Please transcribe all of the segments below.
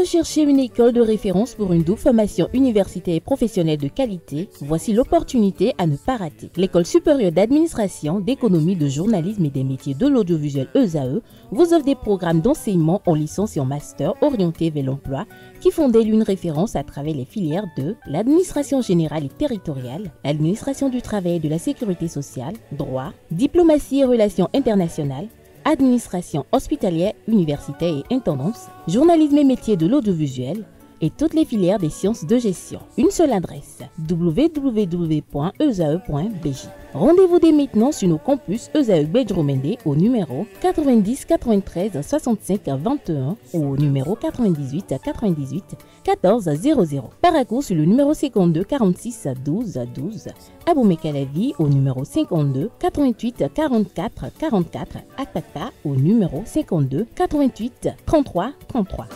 recherchez une école de référence pour une double formation universitaire et professionnelle de qualité? Voici l'opportunité à ne pas rater. L'École supérieure d'administration, d'économie, de journalisme et des métiers de l'audiovisuel ESAE vous offre des programmes d'enseignement en licence et en master orientés vers l'emploi qui font d'elle une référence à travers les filières de l'administration générale et territoriale, l'administration du travail et de la sécurité sociale, droit, diplomatie et relations internationales, administration hospitalière, universitaire et intendance, journalisme et métiers de l'audiovisuel et toutes les filières des sciences de gestion. Une seule adresse, www.esae.bj. Rendez-vous dès maintenant sur nos campus ESAE Bedjromende au numéro 90 93 65 21 ou au numéro 98 98 14 00. Paracourt sur le numéro 52 46 12 12. Aboumé-Calavi au numéro 52 88 44 44. Akpakpa au numéro 52 88 33 33.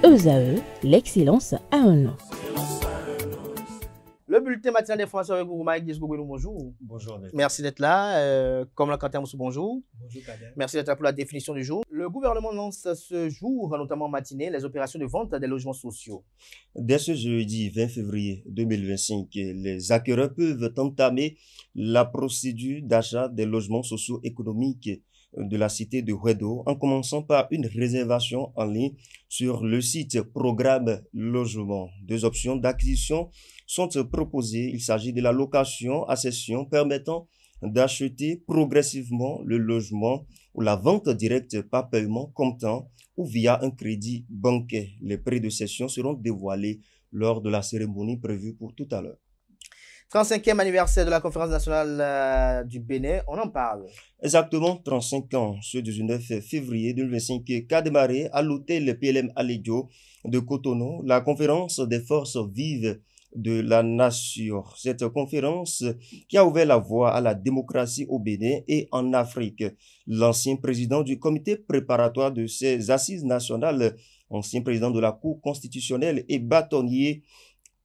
ESAE, l'excellence à un nom. Le bulletin matinal d'information avec vous, Mike Disgouguelou, bonjour. Bonjour. Merci d'être là. Comme la Kater Moussou, bonjour. Bonjour, Kader. Merci d'être là pour la définition du jour. Le gouvernement lance ce jour, notamment en matinée, les opérations de vente des logements sociaux. Dès ce jeudi 20 février 2025, les acquéreurs peuvent entamer la procédure d'achat des logements sociaux économiques de la cité de Huedo en commençant par une réservation en ligne sur le site Programme Logement. Deux options d'acquisition sont proposées. Il s'agit de la location à cession permettant d'acheter progressivement le logement ou la vente directe par paiement comptant ou via un crédit bancaire. Les prix de cession seront dévoilés lors de la cérémonie prévue pour tout à l'heure. 35e anniversaire de la conférence nationale du Bénin, on en parle. Exactement 35 ans, ce 19 février 2025 qu'a démarré à l'hôtel PLM Aledio de Cotonou la conférence des forces vives de la nation. Cette conférence qui a ouvert la voie à la démocratie au Bénin et en Afrique. L'ancien président du comité préparatoire de ces assises nationales, ancien président de la Cour constitutionnelle et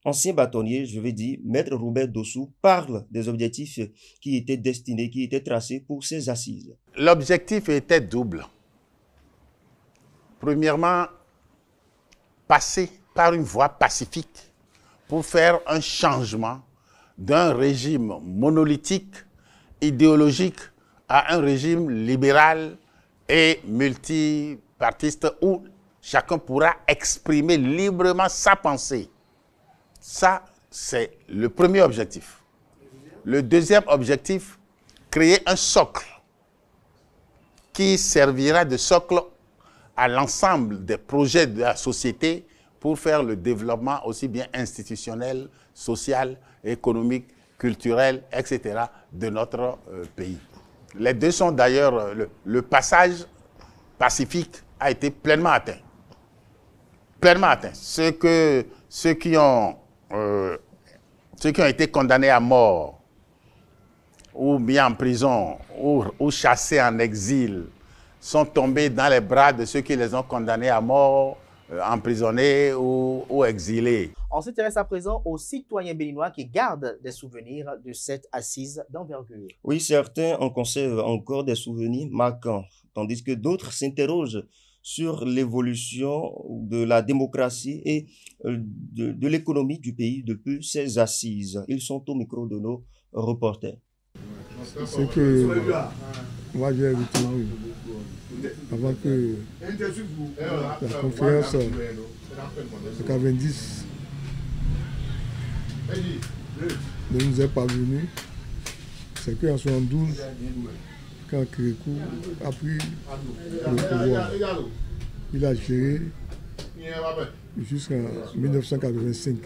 ancien bâtonnier, je vais dire, Maître Robert Dossou, parle des objectifs qui étaient tracés pour ces assises. L'objectif était double. Premièrement, passer par une voie pacifique pour faire un changement d'un régime monolithique, idéologique, à un régime libéral et multipartiste où chacun pourra exprimer librement sa pensée. Ça, c'est le premier objectif. Le deuxième objectif, créer un socle qui servira de socle à l'ensemble des projets de la société pour faire le développement aussi bien institutionnel, social, économique, culturel, etc. de notre pays. Les deux sont d'ailleurs, le passage pacifique a été pleinement atteint. Pleinement atteint. Ceux qui ont été condamnés à mort, ou mis en prison, ou chassés en exil, sont tombés dans les bras de ceux qui les ont condamnés à mort, emprisonnés ou exilés. On s'intéresse à présent aux citoyens béninois qui gardent des souvenirs de cette assise d'envergure. Oui, certains en conservent encore des souvenirs marquants, tandis que d'autres s'interrogent sur l'évolution de la démocratie et de l'économie du pays depuis ces assises. Ils sont au micro de nos reporters. C'est que moi j'ai retenu avant que la conférence de 90 ne nous est parvenue, c'est qu'en 72, quand Kérékou a pris le pouvoir, il a géré jusqu'en 1985.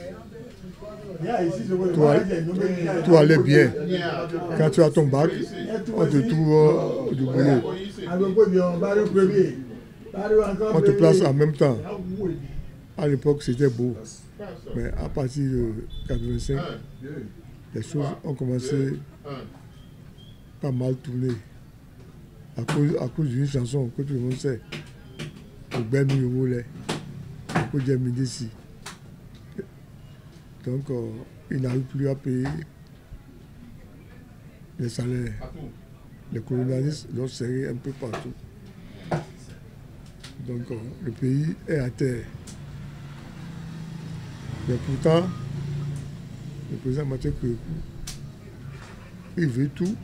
Tout allait bien. Quand tu as ton bac, on te trouve du boulot. On te place en même temps. À l'époque, c'était beau. Mais à partir de 85, les choses ont commencé à mal tourner. À cause d'une chanson que tout le monde sait. Au Ben Nouveau, à cause de Médici. Donc, ils n'arrivent plus à payer les salaires. Les colonialistes l'ont serré un peu partout. Donc le pays est à terre. Mais pourtant, le président Mathieu Kékou, il veut tout,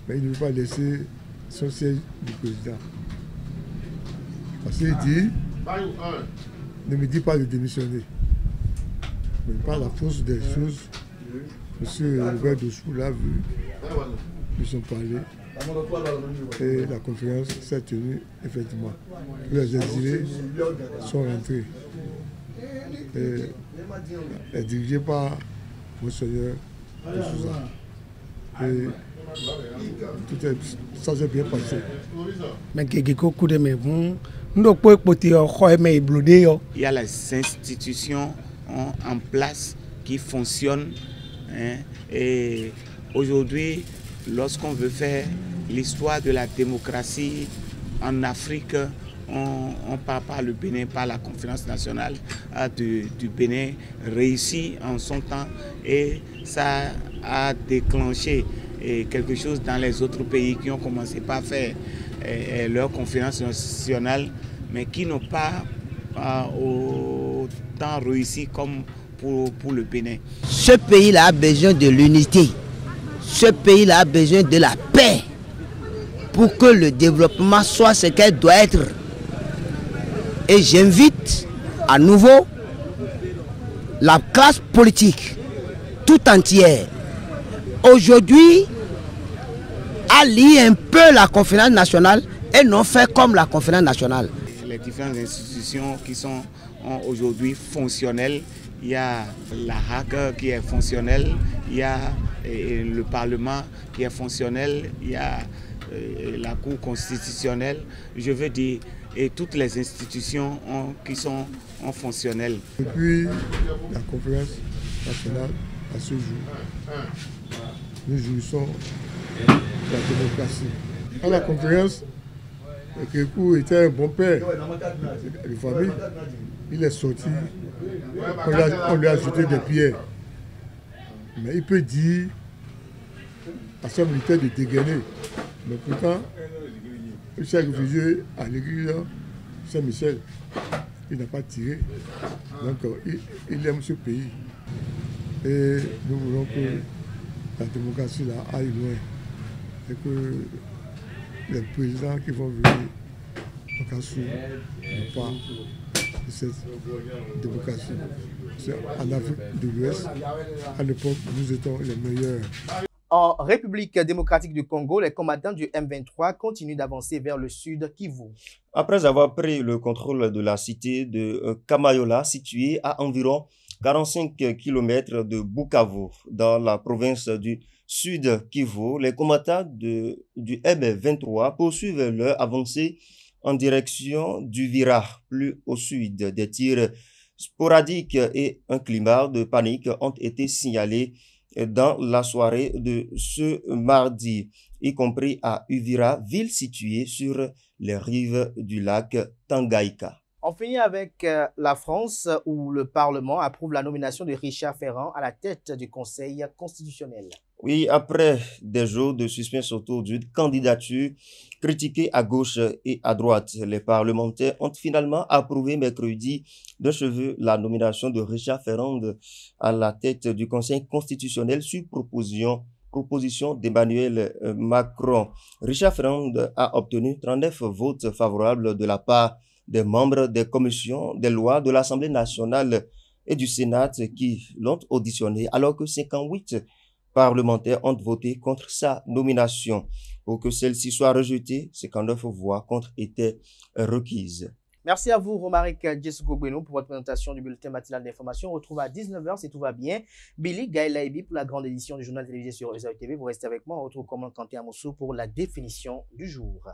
mais il ne veut pas laisser son siège du président. Parce qu'il dit, ne me dis pas de démissionner. Mais par la force des choses, M. Robert Dossou l'a vu, ils sont parlé, et la conférence s'est tenue effectivement. Les exilés sont rentrés. Et est dirigée par Monseigneur de Souza. Et ça s'est bien passé. Il y a les institutions en place qui fonctionnent. Hein, et aujourd'hui, lorsqu'on veut faire l'histoire de la démocratie en Afrique, on part par le Bénin, par la conférence nationale du Bénin, réussi en son temps, et ça a déclenché quelque chose dans les autres pays qui ont commencé par faire leur conférence nationale, mais qui n'ont pas autant réussi comme pour le Bénin. Ce pays-là a besoin de l'unité, ce pays-là a besoin de la paix pour que le développement soit ce qu'elle doit être. Et j'invite à nouveau la classe politique tout entière aujourd'hui à lire un peu la conférence nationale et non faire comme la conférence nationale. Les différentes institutions qui sont aujourd'hui fonctionnelles, il y a la HAC qui est fonctionnelle, il y a le Parlement qui est fonctionnel, il y a la Cour constitutionnelle, je veux dire, et toutes les institutions qui sont fonctionnelles. Depuis la conférence nationale à ce jour, nous jouissons de la démocratie. À la conférence, Kékou était un bon père de famille. Il est sorti, on lui a jeté des pierres. Mais il peut dire à son militaire de dégainer. Mais pourtant, il s'est réfugié à l'église Saint-Michel. Il n'a pas tiré. Donc il aime ce pays. Et nous voulons que la démocratie là aille loin. Et que les présidents qui vont venir au Kassou ne pas de cette démocratie. En Afrique de l'Ouest, à l'époque, nous étions les meilleurs. En République démocratique du Congo, les combattants du M23 continuent d'avancer vers le sud Kivu. Après avoir pris le contrôle de la cité de Kamayola, située à environ 45 km de Bukavu, dans la province du sud Kivu, les combattants du M23 poursuivent leur avancée en direction du Vira, plus au sud. Des tirs sporadiques et un climat de panique ont été signalés dans la soirée de ce mardi, y compris à Uvira, ville située sur les rives du lac Tanganyika. On finit avec la France, où le Parlement approuve la nomination de Richard Ferrand à la tête du Conseil constitutionnel. Oui, après des jours de suspense autour d'une candidature critiquée à gauche et à droite, les parlementaires ont finalement approuvé mercredi de cheveux la nomination de Richard Ferrand à la tête du Conseil constitutionnel sur proposition d'Emmanuel Macron. Richard Ferrand a obtenu 39 votes favorables de la part des membres des commissions des lois de l'Assemblée nationale et du Sénat qui l'ont auditionné, alors que 58 parlementaires ont voté contre sa nomination. Pour que celle-ci soit rejetée, 59 voix contre étaient requises. Merci à vous, Romaric Djesugobeno, pour votre présentation du bulletin matinal d'information. On retrouve à 19h si tout va bien Billy Gaëlaïbi pour la grande édition du journal télévisé sur EZA TV. Vous restez avec moi. On retrouve Comment Kanté Amoussou pour la définition du jour.